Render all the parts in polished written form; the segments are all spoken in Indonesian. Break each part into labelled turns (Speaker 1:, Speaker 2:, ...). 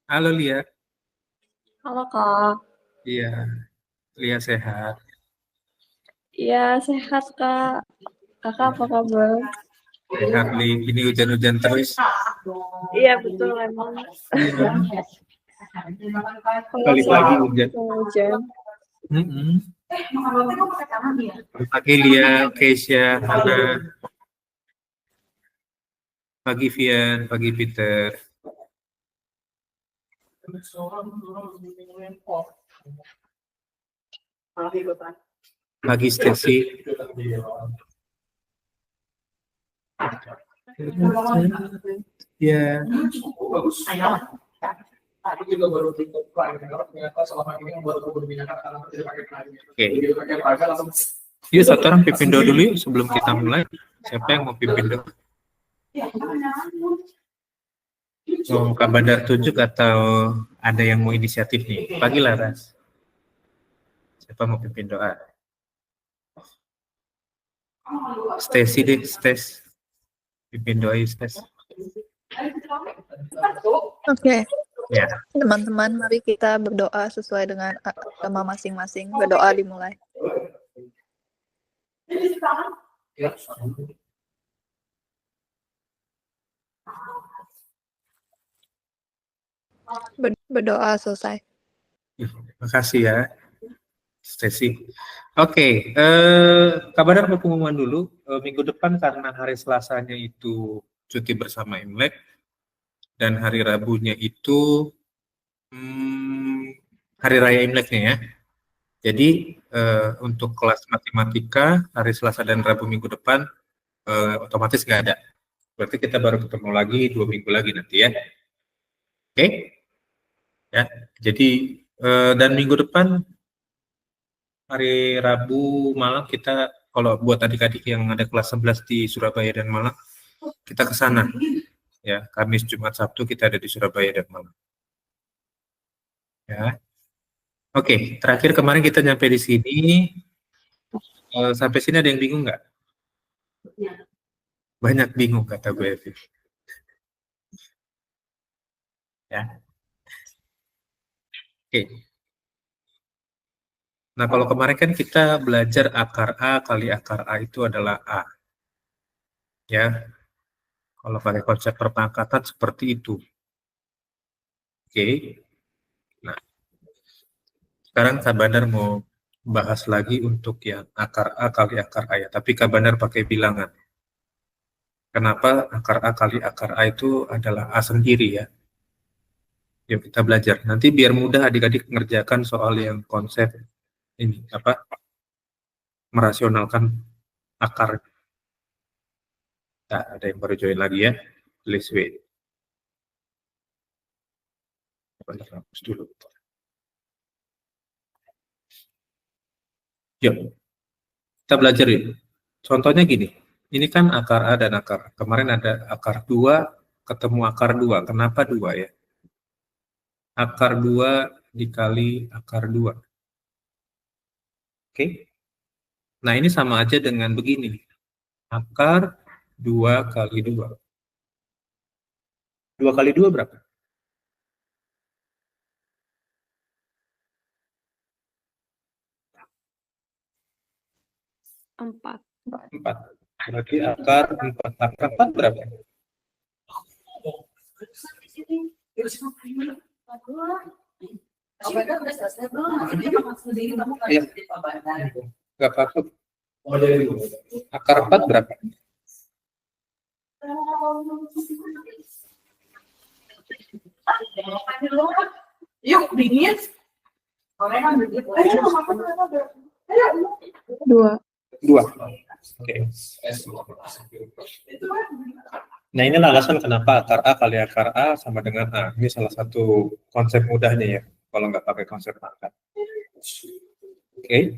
Speaker 1: Halo Lia.
Speaker 2: Halo Kak.
Speaker 1: Iya, Lia sehat.
Speaker 2: Iya, sehat Kak. Kakak apa kabar?
Speaker 1: Sehat nih, ini hujan-hujan terus.
Speaker 2: Iya, betul emang.
Speaker 1: Iya,
Speaker 2: Kalau
Speaker 1: balik lagi
Speaker 2: selalu
Speaker 1: hujan.
Speaker 2: hujan.
Speaker 1: Mm-mm. Pagi Lia, Keisha, Hana, pagi Vian, pagi Peter, pagi Stacy. Ya, oke. Yuk satu orang pimpin doa dulu yuk sebelum kita mulai. Siapa yang mau pimpin doa? Mau Kak Badar tunjuk atau ada yang mau inisiatif nih? Pagi Laras. Siapa mau pimpin doa? Stacy deh, Stes. Pimpin doa yuk, Stes.
Speaker 3: Oke,
Speaker 1: Ya.
Speaker 3: teman-teman, mari kita berdoa sesuai dengan agama masing-masing. Berdoa dimulai. Berdoa selesai.
Speaker 1: Terima kasih ya, Stacy. Oke, Kak Badar mau pengumuman dulu. Minggu depan karena hari Selasanya itu cuti bersama Imlek dan hari Rabunya itu hari Raya Imleknya ya. Jadi untuk kelas matematika hari Selasa dan Rabu minggu depan otomatis nggak ada. Berarti kita baru ketemu lagi 2 minggu lagi nanti ya. Oke? Ya. Jadi dan minggu depan hari Rabu malam kita kalau buat adik-adik yang ada kelas 11 di Surabaya dan Malang, kita ke sana. Ya, Kamis, Jumat, Sabtu kita ada di Surabaya dan Malang. Ya. Oke, terakhir kemarin kita nyampe di sini. Sampai sini ada yang bingung nggak? Banyak bingung kata gue, Evi. Ya. Oke. Nah, kalau kemarin kan kita belajar akar A kali akar A itu adalah A. Ya. Kalau pakai konsep perpangkatan seperti itu. Oke. Nah, sekarang Kak Bandar mau bahas lagi untuk yang akar A kali akar A ya. Tapi Kak Bandar pakai bilangan. Kenapa akar A kali akar A itu adalah A sendiri ya. Yuk kita belajar. Nanti biar mudah adik-adik ngerjakan soal yang konsep ini apa merasionalkan akar. Nah, ada yang baru join lagi ya. Please wait. Bentar, hapus dulu. Yuk, kita belajar yuk. Contohnya gini. Ini kan akar A dan akar A. Kemarin ada akar 2 ketemu akar 2. Kenapa 2 ya? Akar 2 dikali akar 2. Oke? Nah, ini sama aja dengan begini. Akar 2 kali 2. 2 kali 2 berapa?
Speaker 2: 4.
Speaker 1: 4. Berarti akar 4. Akar 4 berapa? Iya. Nggak apa-apa. Akar 4 berapa?
Speaker 4: Yuk, dingin.
Speaker 3: 2.
Speaker 1: 2. Oke. Nah, ini alasan kenapa akar A kali akar A sama dengan A. Ini salah satu konsep mudahnya ya, kalau nggak pakai konsep pangkat. Oke.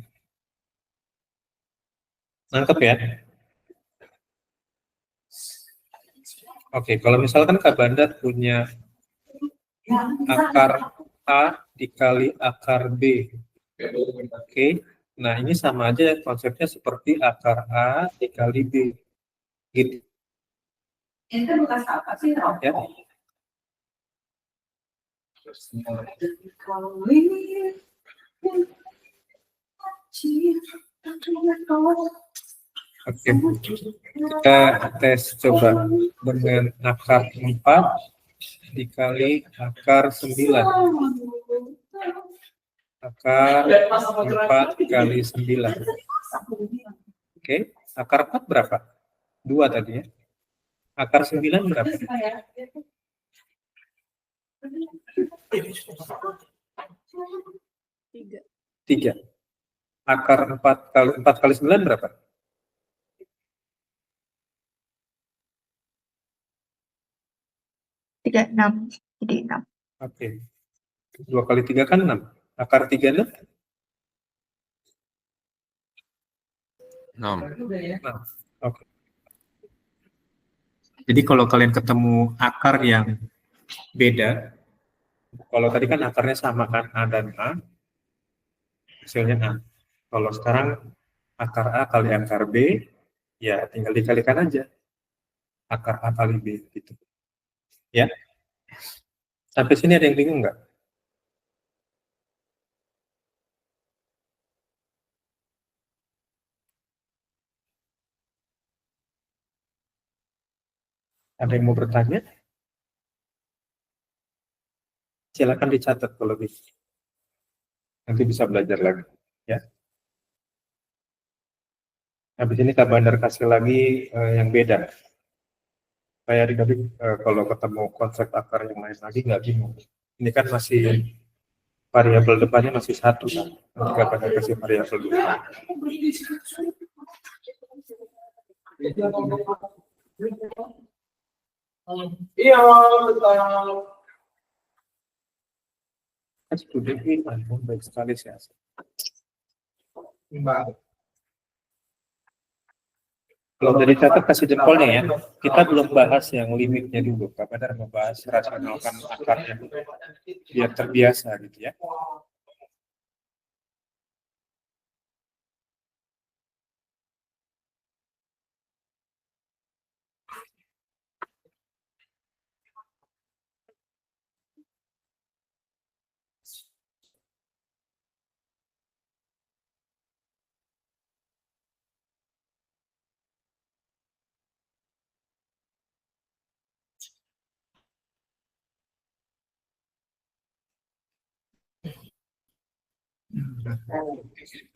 Speaker 1: Nangkep ya? Oke, kalau misalkan Kak Bandar punya akar A dikali akar B. Oke. Nah, ini sama aja konsepnya seperti akar A dikali B. Gitu.
Speaker 4: Ini kan bekas apa sih, Rob?
Speaker 1: Ya. Oke, kita tes coba dengan akar 4 dikali akar 9. Akar 4 kali 9. Oke, akar 4 berapa? 2 tadi ya. Akar 9 berapa? 3. Akar 4 kali 9 berapa?
Speaker 3: 36. Jadi 6.
Speaker 1: Oke. 2 kali 3 kan 6. Akar 3 6?
Speaker 5: 6.
Speaker 1: Oke. Jadi kalau kalian ketemu akar yang beda, kalau tadi kan akarnya sama kan, A dan A, hasilnya A. Kalau sekarang akar A kali akar B, ya tinggal dikalikan aja. Akar A kali B, gitu. Ya. Sampai sini ada yang bingung nggak? Ada yang mau bertanya? Silakan dicatat kalau bisa. Nanti bisa belajar lagi. Ya. Habis ini Kak Bandar kasih lagi yang beda. Supaya adik-adik kalau ketemu konsep akar yang lain lagi nggak bingung. Ini kan masih variabel depannya masih 1 kan. Nanti Kak Bandar kasih variabel depan.
Speaker 4: Iya,
Speaker 1: Student ini baik sekali sih. Kalau udah dicatat kasih jempolnya ya. Kita belum bahas yang limitnya dulu. Kak Bandar membahas rasionalkan akarnya dulu. Biar terbiasa gitu ya.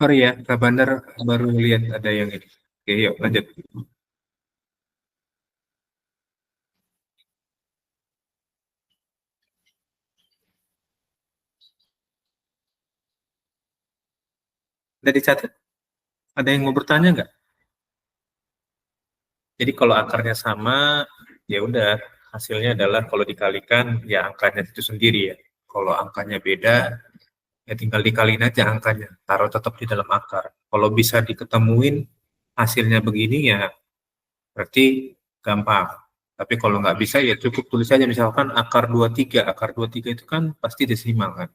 Speaker 1: Sorry ya, Kak Bandar baru lihat ada yang ini. Oke, yuk lanjut. Udah dicatat? Ada yang mau bertanya nggak? Jadi kalau akarnya sama, ya udah hasilnya adalah kalau dikalikan ya angkanya itu sendiri ya. Kalau angkanya beda, ya tinggal dikaliin aja angkanya, taruh tetap di dalam akar. Kalau bisa diketemuin hasilnya begini ya berarti gampang. Tapi kalau nggak bisa ya cukup tulis aja misalkan akar 23. Akar 23 itu kan pasti desimal kan.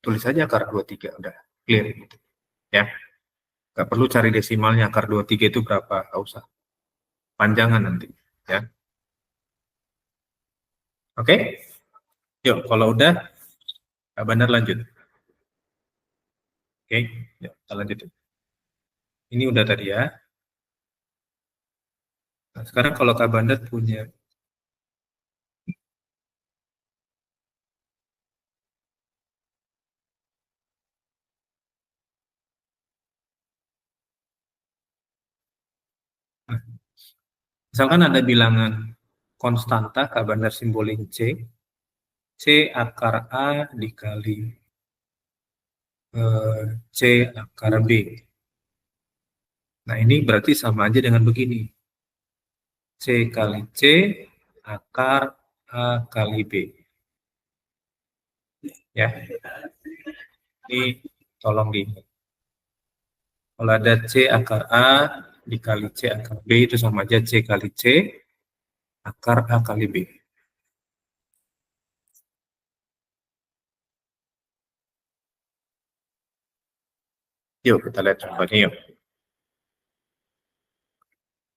Speaker 1: Tulis aja akar 23 udah clear gitu. Ya. Nggak perlu cari desimalnya akar 23 itu berapa, nggak usah. Panjangan nanti ya. Oke? Yuk, kalau udah Kak Bandar lanjut. Oke, yuk, kita lanjut. Ini udah tadi ya. Nah, sekarang kalau Kak Bandar punya misalkan ada bilangan konstanta, Kak Bandar simbolin C. C akar A dikali C akar B. Nah, ini berarti sama aja dengan begini. C kali C akar A kali B. Ya. Ini tolong diingat. Kalau ada C akar A dikali C akar B itu sama aja C kali C akar A kali B. Yuk kita lihat contohnya yuk.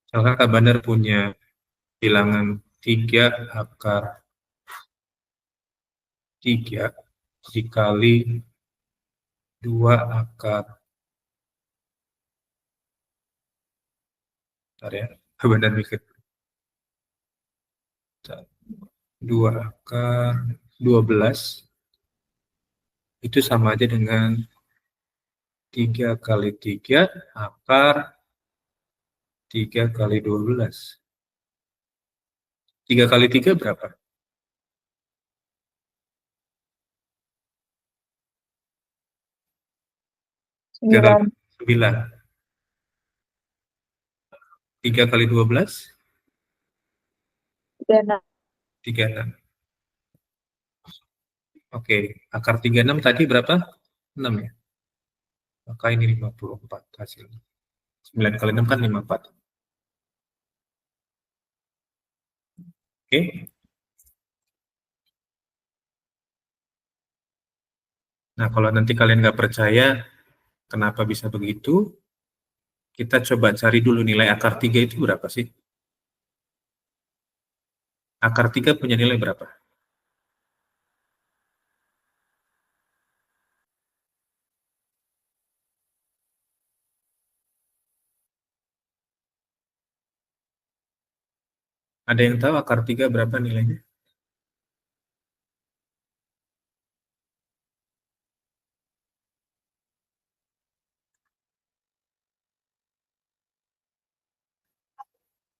Speaker 1: Misalkan Kak Bandar punya bilangan 3 akar 3 dikali 2 akar. Bentar ya, benar mikir. 2 akar 12 itu sama aja dengan 3 kali 3 akar 3 kali 12. 3 kali 3 berapa? 3 kali 9. 3 kali 12?
Speaker 2: 36.
Speaker 1: 36. Oke, akar 36 tadi berapa? 6 ya? Maka ini 54 hasilnya. 9 kali 6 kan 54. Oke. Nah, kalau nanti kalian nggak percaya kenapa bisa begitu, kita coba cari dulu nilai akar 3 itu berapa sih? Akar 3 punya nilai berapa? Ada yang tahu akar 3 berapa nilainya?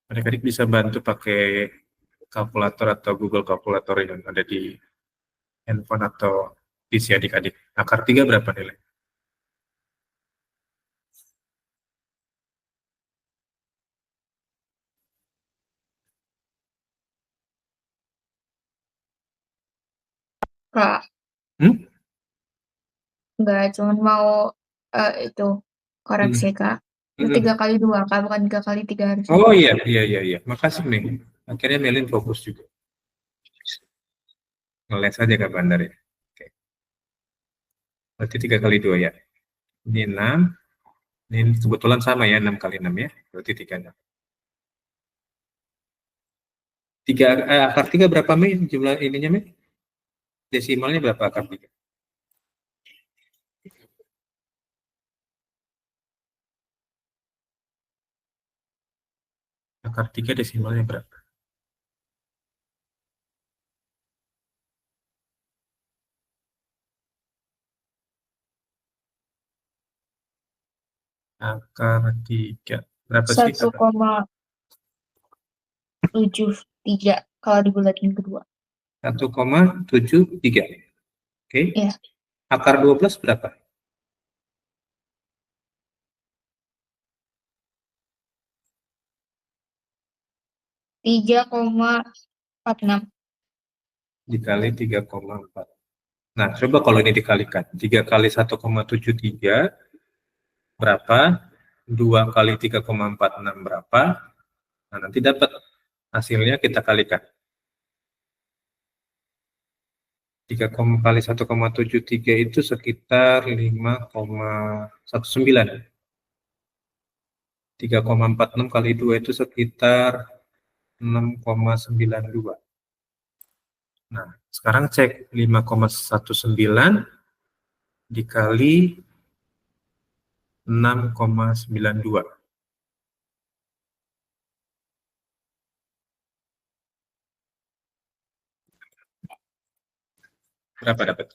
Speaker 1: Adik-adik bisa bantu pakai kalkulator atau Google kalkulator yang ada di handphone atau PC adik-adik. Akar 3 berapa nilai?
Speaker 2: Kak, enggak, cuman mau itu koreksi Kak. Itu 3 kali 2 Kak, bukan 3 kali 3 harusnya.
Speaker 1: Oh iya. Makasih nih. Akhirnya Melin fokus juga. Ngeles aja Kak Bandar ya. Oke. Berarti 3 kali 2 ya. Ini 6. Ini kebetulan sama ya, 6 kali 6 ya. Berarti 36. Akar 3 berapa Mei? Jumlah ininya Mei? Desimalnya berapa akar 3? Akar 3 desimalnya berapa? Akar 3. Berapa sih?
Speaker 2: 1,73 kalau dibulatin kedua.
Speaker 1: 1,73. Oke.
Speaker 2: Iya.
Speaker 1: Akar 12 berapa?
Speaker 2: 3,46.
Speaker 1: Dikali 3,4. Nah, coba kalau ini dikalikan. 3 kali 1,73 berapa? 2 kali 3,46 berapa? Nah, nanti dapat hasilnya kita kalikan. 3 kali 1,73 itu sekitar 5,19. 3,46 kali 2 itu sekitar 6,92. Nah, sekarang cek 5,19 dikali 6,92. Berapa dapat?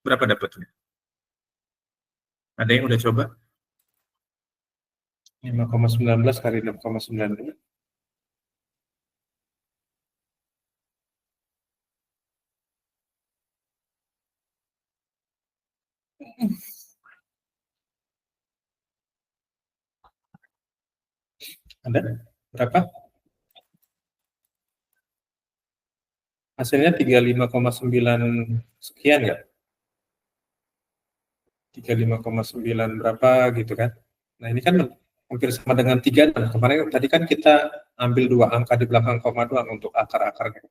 Speaker 1: Berapa dapatnya? Ada yang udah coba? 5,19 kali 6,92. Ada? Berapa? Hasilnya 35,9 sekian ya? 35,9 berapa gitu kan? Nah ini kan hampir sama dengan 36. Kemarin tadi kan kita ambil 2 angka di belakang koma doang untuk akar-akarnya.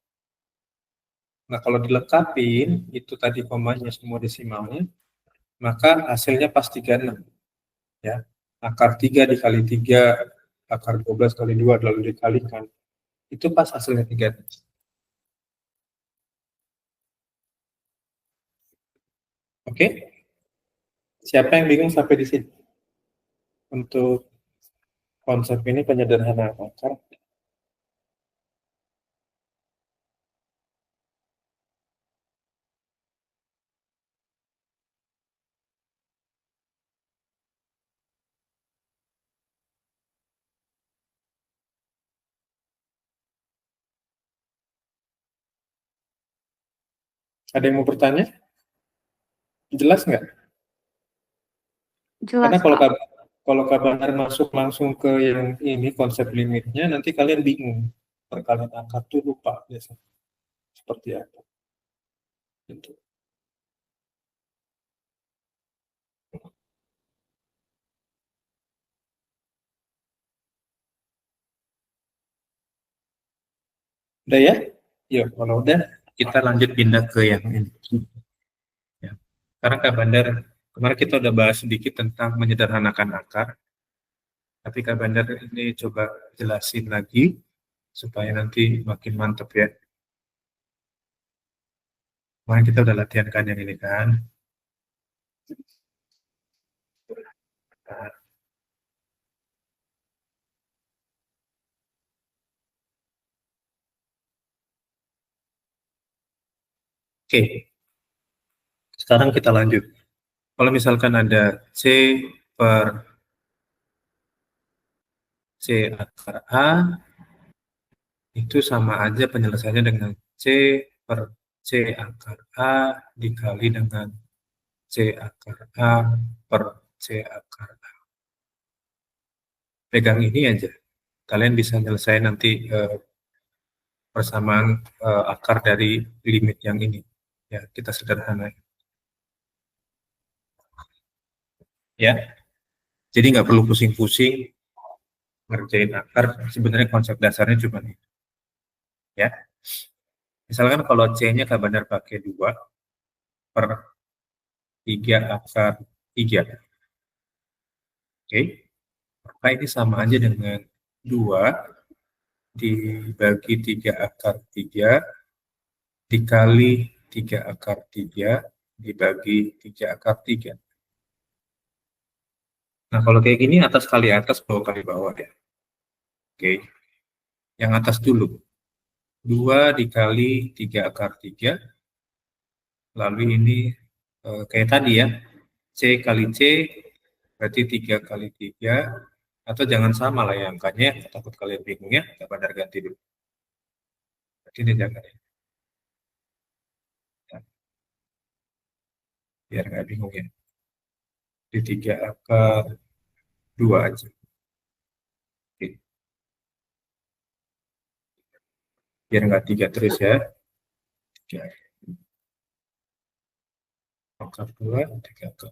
Speaker 1: Nah, kalau dilengkapin, itu tadi komanya semua desimalnya, maka hasilnya pas 36. Ya. Akar 3 dikali 3, akar 12 kali 2 lalu dikalikan. Itu pas hasilnya 36. Oke? Siapa yang bingung sampai di sini? Untuk konsep ini penyederhanaan akar. Ada yang mau bertanya? Jelas nggak?
Speaker 2: Jelas,
Speaker 1: Karena kalau
Speaker 2: Pak.
Speaker 1: kalau Kabanar masuk langsung ke yang ini konsep limitnya, nanti kalian bingung. Perkalian akar tuh lupa biasanya. Seperti apa. Gitu. Udah ya? Yuk, kalau udah, kita lanjut pindah ke yang ini. Ya. Karena Kak Bandar, kemarin kita udah bahas sedikit tentang menyederhanakan akar. Tapi Kak Bandar ini coba jelasin lagi, supaya nanti makin mantap ya. Kemarin kita udah latihan kan yang ini kan. Nah, oke, sekarang kita lanjut. Kalau misalkan ada C per C akar A, itu sama aja penyelesaiannya dengan C per C akar A dikali dengan C akar A per C akar A. Pegang ini aja. Kalian bisa nyelesain nanti persamaan akar dari limit yang ini. Ya, kita sederhanain. Ya, jadi nggak perlu pusing-pusing ngerjain akar. Sebenarnya konsep dasarnya cuma ini. Ya, misalkan kalau C-nya Kak Bandar pakai 2 per 3 akar 3. Oke, maka ini sama aja dengan 2 dibagi 3 akar 3 dikali 3 akar 3 dibagi 3 akar 3. Nah, kalau kayak gini atas kali atas, bawah kali bawah ya. Oke, yang atas dulu. 2 dikali 3 akar 3, lalu ini kayak tadi ya, C kali C, berarti 3 kali 3, atau jangan sama lah ya angkanya, takut kalian bingung ya, Kak Bandar ganti dulu. Berarti ini jangan ya. Biar nggak bingung ya. Di 3 akar 2 aja. Oke. Biar nggak 3 terus ya. 3 akar 2, 3 akar.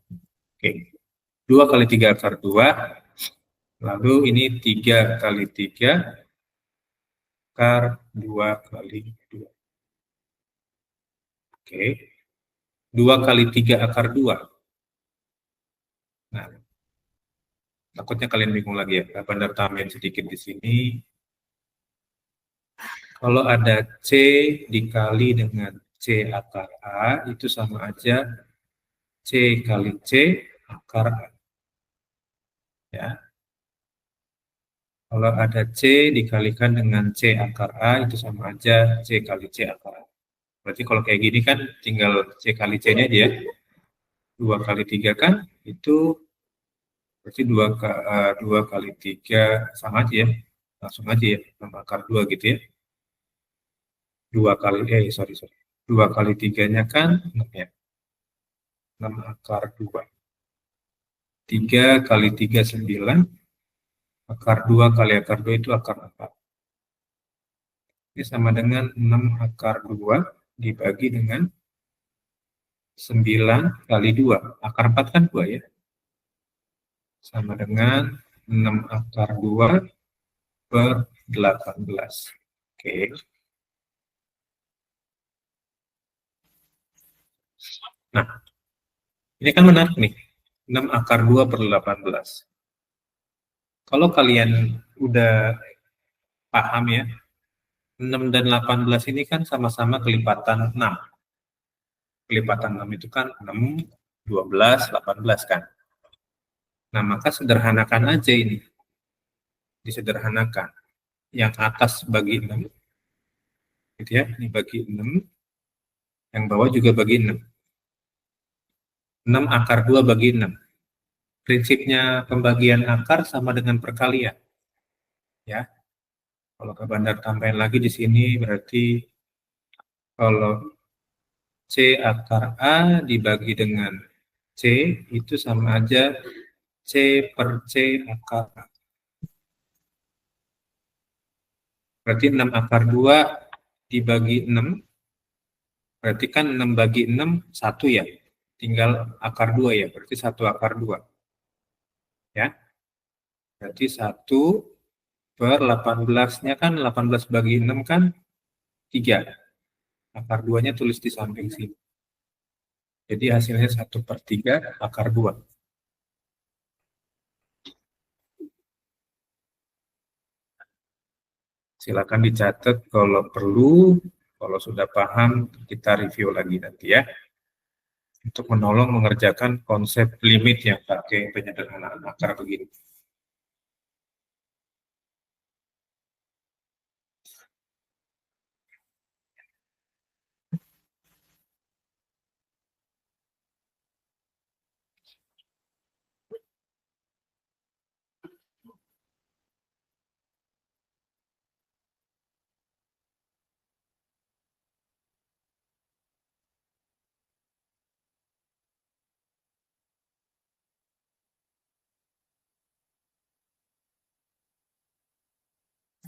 Speaker 1: Oke. 2 kali 3 akar 2, lalu ini 3 kali 3 akar 2 kali 2. Oke. 2 kali 3 akar 2. Nah, takutnya kalian bingung lagi ya. Kak Bandar tambahin sedikit di sini. Kalau ada C dikali dengan C akar A, itu sama aja C kali C akar A. Ya. Kalau ada C dikalikan dengan C akar A, itu sama aja C kali C akar A. Berarti kalau kayak gini kan tinggal C kali C-nya aja ya. 2 kali 3 kan, itu berarti 2 kali 3 sama aja ya. Langsung aja ya, 6 akar 2 gitu ya. 2 kali, 2 kali 3-nya kan 6 ya. 6 akar 2. 3 kali 3, 9. Akar 2 kali akar 2 itu akar 4. Ini sama dengan 6 akar 2 dibagi dengan 9 kali 2. Akar 4 kan 2 ya. Sama dengan 6 akar 2 per 18. Oke. Nah, ini kan menarik nih. 6 akar 2 per 18. Kalau kalian udah paham ya, 6 dan 18 ini kan sama-sama kelipatan 6. Kelipatan 6 itu kan 6, 12, 18 kan. Nah, maka sederhanakan aja ini. Disederhanakan. Yang atas bagi 6. Gitu ya, ini bagi 6. Yang bawah juga bagi 6. 6 akar 2 bagi 6. Prinsipnya pembagian akar sama dengan perkalian. Ya. Kalau Kak Bandar tambahin lagi di sini berarti kalau C akar A dibagi dengan C itu sama aja C per C akar A. Berarti 6 akar 2 dibagi 6. Berarti kan 6 bagi 6, 1 ya. Tinggal akar 2 ya. Berarti 1 akar 2. Ya. Berarti 1 per 18-nya kan 18 bagi 6 kan 3. Akar 2-nya tulis di samping sini. Jadi hasilnya 1 per 3 akar 2. Silakan dicatat kalau perlu, kalau sudah paham kita review lagi nanti ya. Untuk menolong mengerjakan konsep limit yang pakai penyederhanaan akar begini.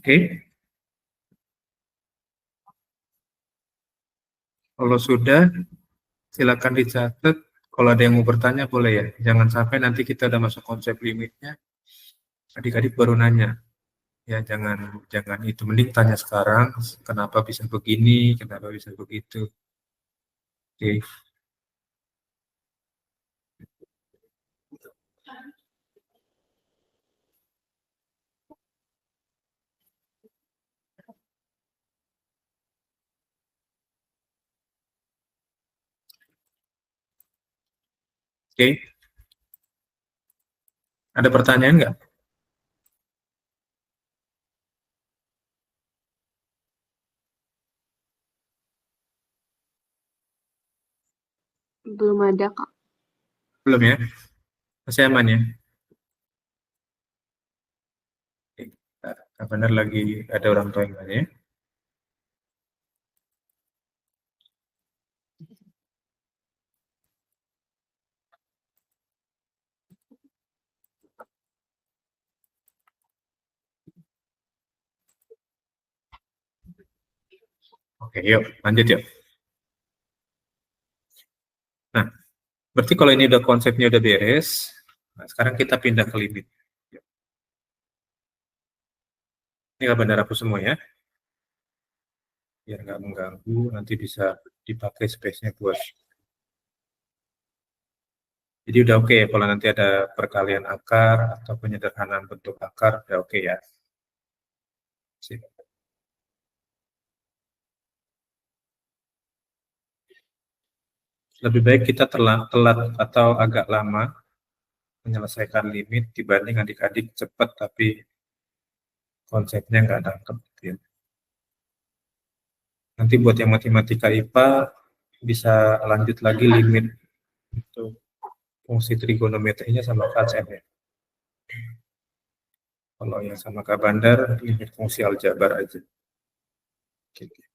Speaker 1: Oke. Kalau sudah, silakan dicatat. Kalau ada yang mau bertanya boleh ya. Jangan sampai nanti kita udah masuk konsep limitnya, adik-adik baru nanya. Ya jangan itu. Mending tanya sekarang, kenapa bisa begini, kenapa bisa begitu. Oke. Oke. Ada pertanyaan nggak?
Speaker 5: Belum ada, Kak.
Speaker 1: Belum ya? Masih aman ya? Oke. Kak Benar lagi ada orang tua yang nanya ya? Oke, yuk lanjut yuk. Nah, berarti kalau ini udah konsepnya udah beres, nah sekarang kita pindah ke limit. Ini Kak Bandar hapus semua ya. Biar nggak mengganggu, nanti bisa dipakai space-nya buat. Jadi udah oke ya kalau nanti ada perkalian akar atau penyederhanaan bentuk akar, udah oke ya. Sip. Lebih baik kita telat atau agak lama menyelesaikan limit dibanding adik-adik cepat tapi konsepnya nggak nangkep. Gitu ya. Nanti buat yang matematika IPA bisa lanjut lagi limit untuk fungsi trigonometrinya sama KCM ya. Kalau yang sama Kak Bandar, limit fungsi aljabar aja. Gitu.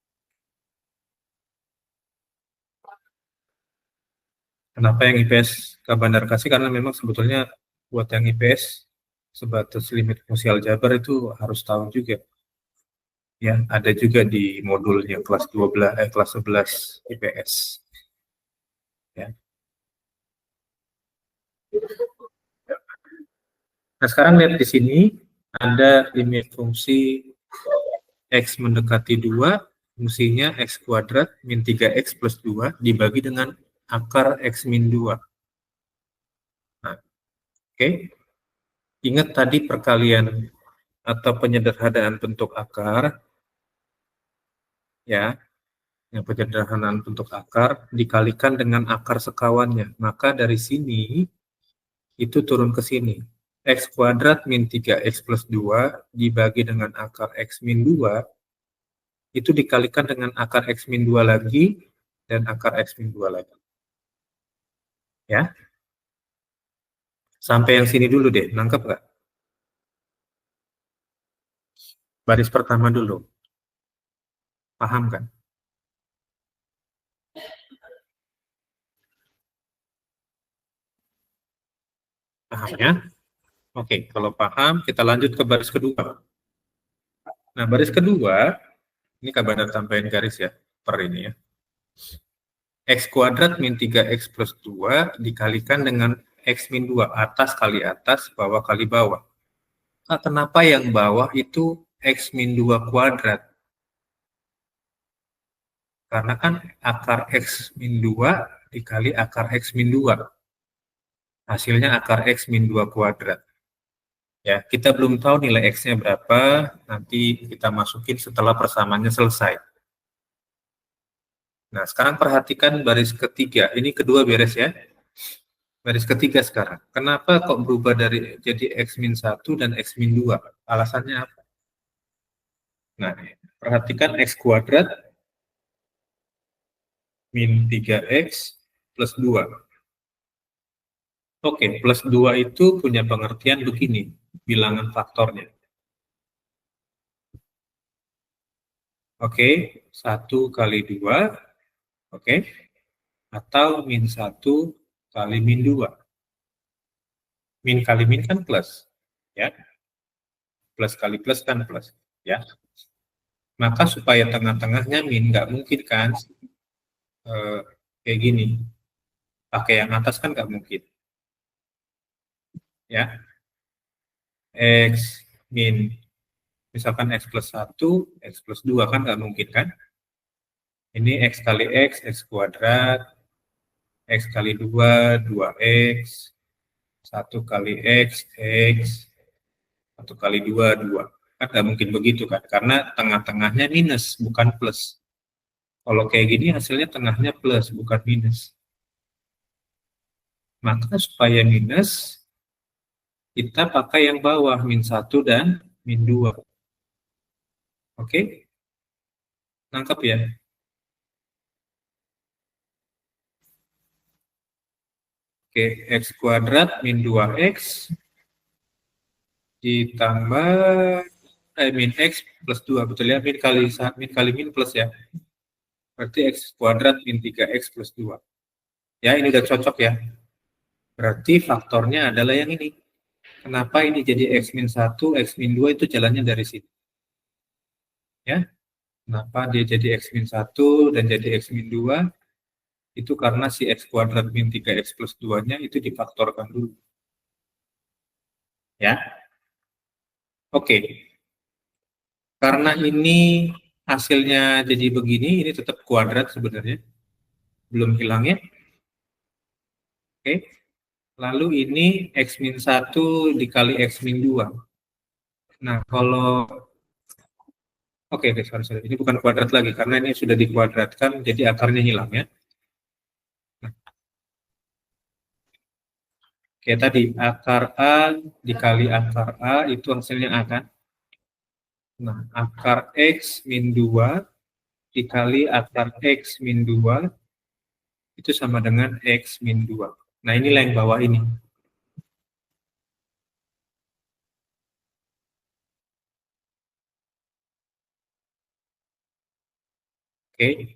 Speaker 1: Kenapa yang IPS Kak Bandar kasih? Karena memang sebetulnya buat yang IPS sebatas limit fungsi aljabar itu harus tahu juga. Ya, ada juga di modulnya kelas 12 kelas 11 IPS. Ya. Nah, sekarang lihat di sini ada limit fungsi X mendekati 2, fungsinya X kuadrat min 3X plus 2 dibagi dengan akar X min 2. Nah, oke. Ingat tadi perkalian atau penyederhanaan bentuk akar, ya, yang penyederhanaan bentuk akar dikalikan dengan akar sekawannya. Maka dari sini, itu turun ke sini. X kuadrat min 3X plus 2 dibagi dengan akar X min 2, itu dikalikan dengan akar X min 2 lagi, dan akar X min 2 lagi. Ya. Sampai yang sini dulu deh, nangkep nggak? Baris pertama dulu. Paham kan? Paham ya? Oke, kalau paham, kita lanjut ke baris kedua. Nah, baris kedua, ini kabar tambahin garis ya, per ini ya. X kuadrat min 3X plus 2 dikalikan dengan X min 2, atas kali atas, bawah kali bawah. Nah, kenapa yang bawah itu X min 2 kuadrat? Karena kan akar X min 2 dikali akar X min 2. Hasilnya akar X min 2 kuadrat. Ya, kita belum tahu nilai X-nya berapa, nanti kita masukin setelah persamaannya selesai. Nah, sekarang perhatikan baris ketiga. Ini kedua beres ya. Baris ketiga sekarang. Kenapa kok berubah dari jadi X min 1 dan X min 2? Alasannya apa? Nah, perhatikan X kuadrat min 3X plus 2. Oke, plus 2 itu punya pengertian begini, bilangan faktornya. Oke, 1 kali 2, oke, atau min 1 kali min 2. Min kali min kan plus, ya. Plus kali plus kan plus, ya. Maka supaya tengah-tengahnya min, nggak mungkin kan kayak gini. Pakai yang atas kan nggak mungkin. Ya. X min, misalkan X plus 1, X plus 2 kan nggak mungkin kan. Ini X kali X kuadrat, X kali 2, 2X, 1 kali X, 1 kali 2, 2. Kan nggak mungkin begitu kan, karena tengah-tengahnya minus, bukan plus. Kalau kayak gini hasilnya tengahnya plus, bukan minus. Maka supaya minus, kita pakai yang bawah, min 1 dan min 2. Oke? Nangkep ya? Oke, X kuadrat min 2X ditambah min X plus 2, betul ya? Min kali min plus ya. Berarti X kuadrat min 3X plus 2. Ya, ini udah cocok ya. Berarti faktornya adalah yang ini. Kenapa ini jadi X min 1, X min 2 itu jalannya dari sini. Ya. Kenapa dia jadi X min 1 dan jadi X min 2? Itu karena si X kuadrat min 3X plus 2-nya itu difaktorkan dulu. Ya. Oke. Karena ini hasilnya jadi begini, ini tetap kuadrat sebenarnya. Belum hilang ya. Oke. Lalu ini X min 1 dikali X min 2. Nah, kalau oke, sorry. Ini bukan kuadrat lagi, karena ini sudah dikuadratkan, jadi akarnya hilang ya. Nah, kayak tadi, akar A dikali akar A, itu hasilnya A kan? Nah, akar X min 2 dikali akar X min 2, itu sama dengan X min 2. Nah, inilah yang bawah ini. Oke.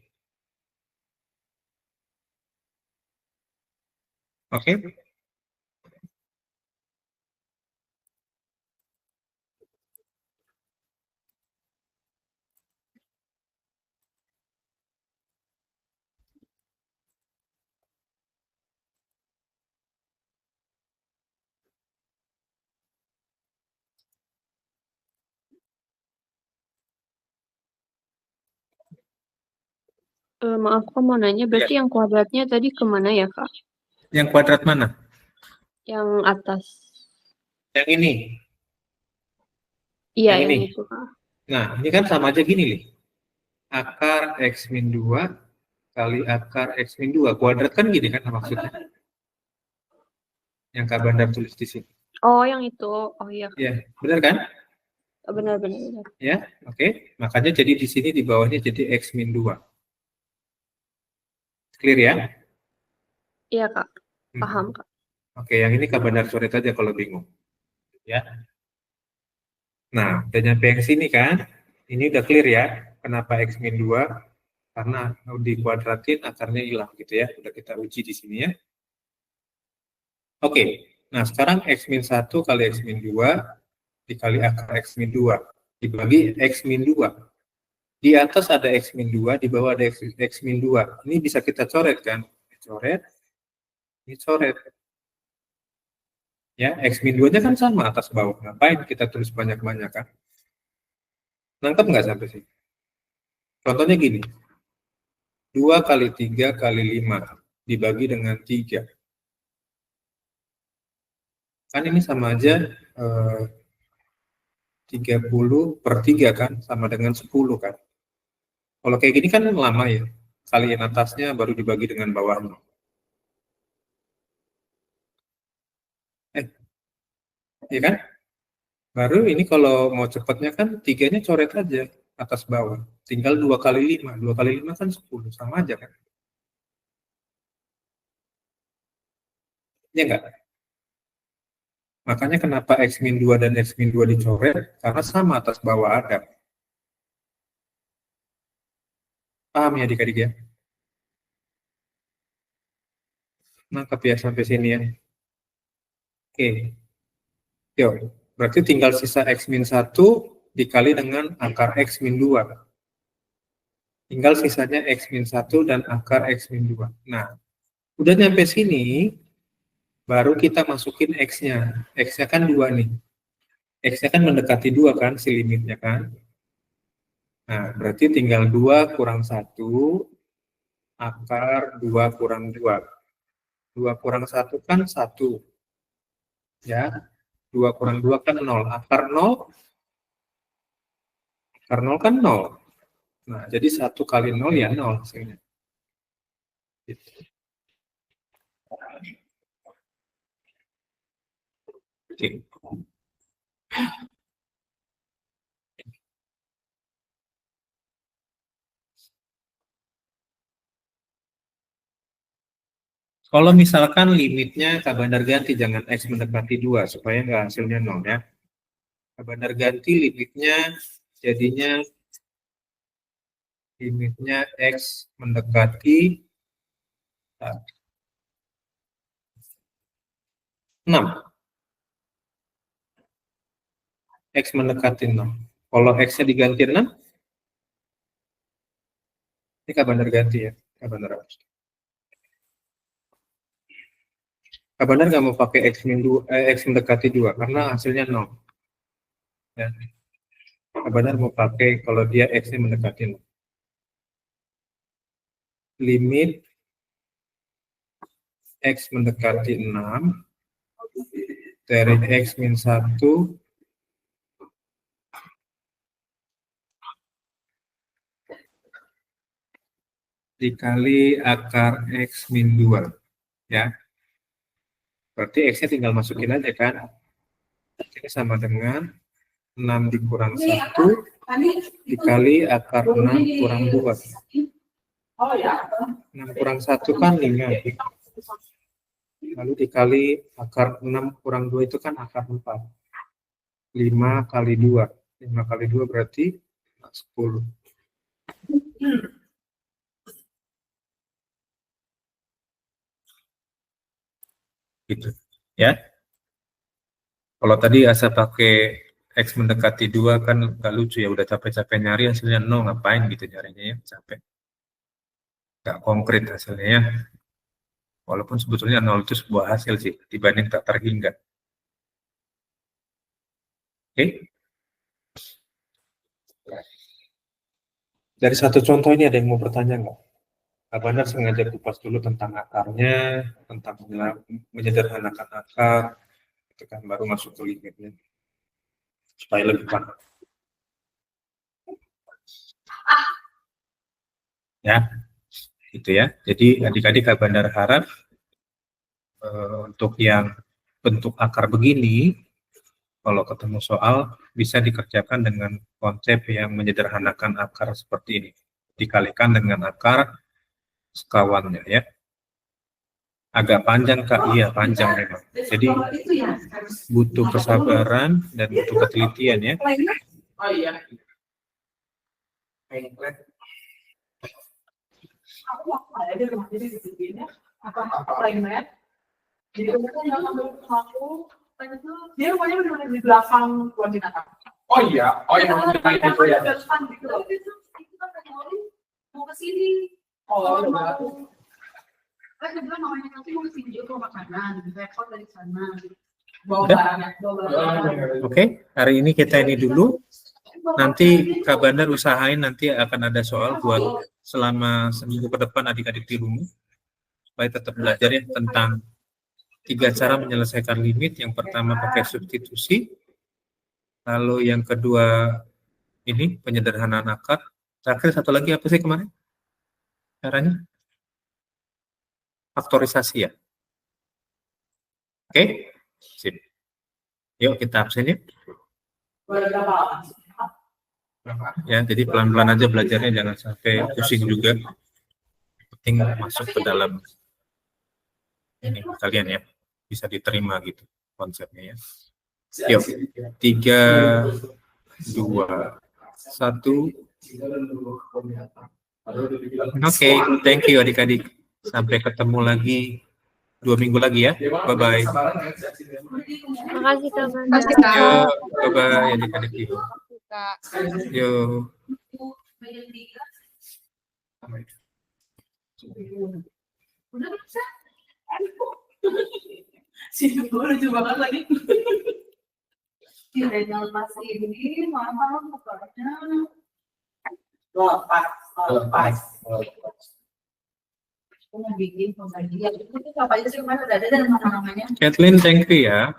Speaker 1: Oke.
Speaker 5: Maaf, Kak mau nanya, berarti yang kuadratnya tadi kemana ya, Kak?
Speaker 1: Yang kuadrat mana?
Speaker 5: Yang atas.
Speaker 1: Yang ini.
Speaker 5: Iya,
Speaker 1: Yang
Speaker 5: yang
Speaker 1: ini.
Speaker 5: itu, Kak.
Speaker 1: Nah, ini kan sama aja gini nih. Akar X min 2 kali akar X min 2. Kuadrat kan gini kan maksudnya. Yang Kak Bandar tulis di sini.
Speaker 5: Oh, yang itu. Oh iya, Kak.
Speaker 1: Ya, benar kan?
Speaker 5: Benar-benar.
Speaker 1: Ya, oke. Makanya jadi di sini di bawahnya jadi X min 2. Clear ya?
Speaker 5: Iya, Kak. Paham, Kak.
Speaker 1: Oke, yang ini Kak Bandar coret aja kalau bingung. Ya. Nah, udah nyampe yang sini kan? Ini udah clear ya. Kenapa X min 2? Karena dikuadratin akarnya hilang gitu ya. Udah kita uji di sini ya. Oke. Nah, sekarang X min 1 kali X min 2 dikali akar X min 2 dibagi X min 2. Di atas ada X min 2, di bawah ada X min 2. Ini bisa kita coret kan? Coret. Ini coret. Ya, X min 2-nya kan sama atas bawah. Ngapain kita tulis banyak-banyak kan? Nangkep nggak sampai sini? Contohnya gini. 2 kali 3 kali 5 dibagi dengan 3. Kan ini sama aja 30 per 3 kan? Sama dengan 10 kan? Kalau kayak gini kan lama ya. Kaliin atasnya baru dibagi dengan bawahnya. Ya kan? Baru ini kalau mau cepatnya kan 3-nya coret aja atas bawah. Tinggal 2 kali 5. 2 kali 5 kan 10. Sama aja kan? Ya enggak? Makanya kenapa X min 2 dan X min 2 dicoret? Karena sama atas bawah ada. Paham ya adik-adik ya? Nangkep ya sampai sini ya? Oke. Yuk, berarti tinggal sisa X min 1 dikali dengan akar X min 2. Tinggal sisanya X min 1 dan akar X min 2. Nah, udah nyampe sini, baru kita masukin X-nya. X-nya kan 2 nih. X-nya kan mendekati 2 kan, si limitnya kan. Nah, berarti tinggal 2 kurang 1, akar 2 kurang 2. 2 kurang 1 kan 1. Ya, 2 kurang 2 kan 0. Akar 0 kan 0. Nah, jadi 1 kali 0 ya 0 hasilnya. Gitu. Oke. Kalau misalkan limitnya Kak Bandar ganti, jangan X mendekati 2, supaya nggak hasilnya 0 ya. Kak Bandar ganti limitnya, jadinya limitnya X mendekati 6. X mendekati 6. Kalau X-nya diganti 6, ini Kak Bandar ganti ya. Kak Bandar hapus. Kak Bandar nggak mau pakai X mendekati 2, karena hasilnya 0. Ya. Kak Bandar mau pakai kalau dia X-nya mendekati 0. Limit X mendekati 6 dari X min 1 dikali akar X min 2. Ya. Berarti X-nya tinggal masukin aja kan. Ini sama dengan 6 dikurang 1 dikali akar 6 kurang 2. 6 kurang 1 kan 5. Lalu dikali akar 6 kurang 2 itu kan akar 4. 5 kali 2. 5 kali 2 berarti 10. Gitu. Ya. Kalau tadi asa pakai X mendekati 2 kan nggak lucu ya, udah capek-capek nyari hasilnya 0, ngapain gitu nyarinya ya, capek. Nggak konkret hasilnya ya. Walaupun sebetulnya 0 itu sebuah hasil sih, dibanding tak terhingga. Oke? Dari satu contoh ini ada yang mau bertanya nggak? Kak Bandar sengaja kupas dulu tentang akarnya, tentang menyederhanakan akar, itu kan baru masuk ke limitnya, supaya lebih paham. Ya, gitu ya. Jadi adik-adik Kak Bandar harap untuk yang bentuk akar begini, kalau ketemu soal bisa dikerjakan dengan konsep yang menyederhanakan akar seperti ini, dikalikan dengan akar sekawannya ya. Agak panjang Kak, iya panjang memang. Jadi butuh kesabaran dan butuh ketelitian ya.
Speaker 4: Oh iya. Aku ada di rumah jadi di sini apa lainnya. Jadi aku dia rumahnya benar di belakang koordinator.
Speaker 6: Oh iya,
Speaker 4: Mau ke sini. Oh, kan dia bilang mamanya nanti mau ke sini juga makanan, repot dari sana. Bawa barangnya.
Speaker 1: Oke, hari ini kita ini dulu. Nanti Kak Bandar usahain nanti akan ada soal buat selama seminggu ke depan adik-adik di rumah supaya tetap belajar ya tentang 3 cara menyelesaikan limit. Yang pertama pakai substitusi, lalu yang kedua ini penyederhanaan akar. Terakhir satu lagi apa sih kemarin caranya? Faktorisasi ya. Oke, sip. Yuk kita absen ya. Ya, jadi pelan-pelan aja belajarnya, jangan sampai pusing juga. Penting masuk ke dalam ini kalian ya, bisa diterima gitu konsepnya ya. Yuk, 3, 2, 1. Oke, thank you adik-adik. Sampai ketemu lagi 2 minggu lagi ya. Bye-bye.
Speaker 5: Makasih Kak Bandar.
Speaker 2: Pasti Kak.
Speaker 1: Yo, bye-bye adik-adik.
Speaker 2: Kak.
Speaker 1: Yo.
Speaker 4: Udah bisa. Sini gue lucu banget lagi. Tidak lepas ini, mama pokoknya. Lepas. Aku mau bikin pembagian. Itu apa aja sih kemarin udah ada dan nama-namanya.
Speaker 1: Kathleen, thank you ya.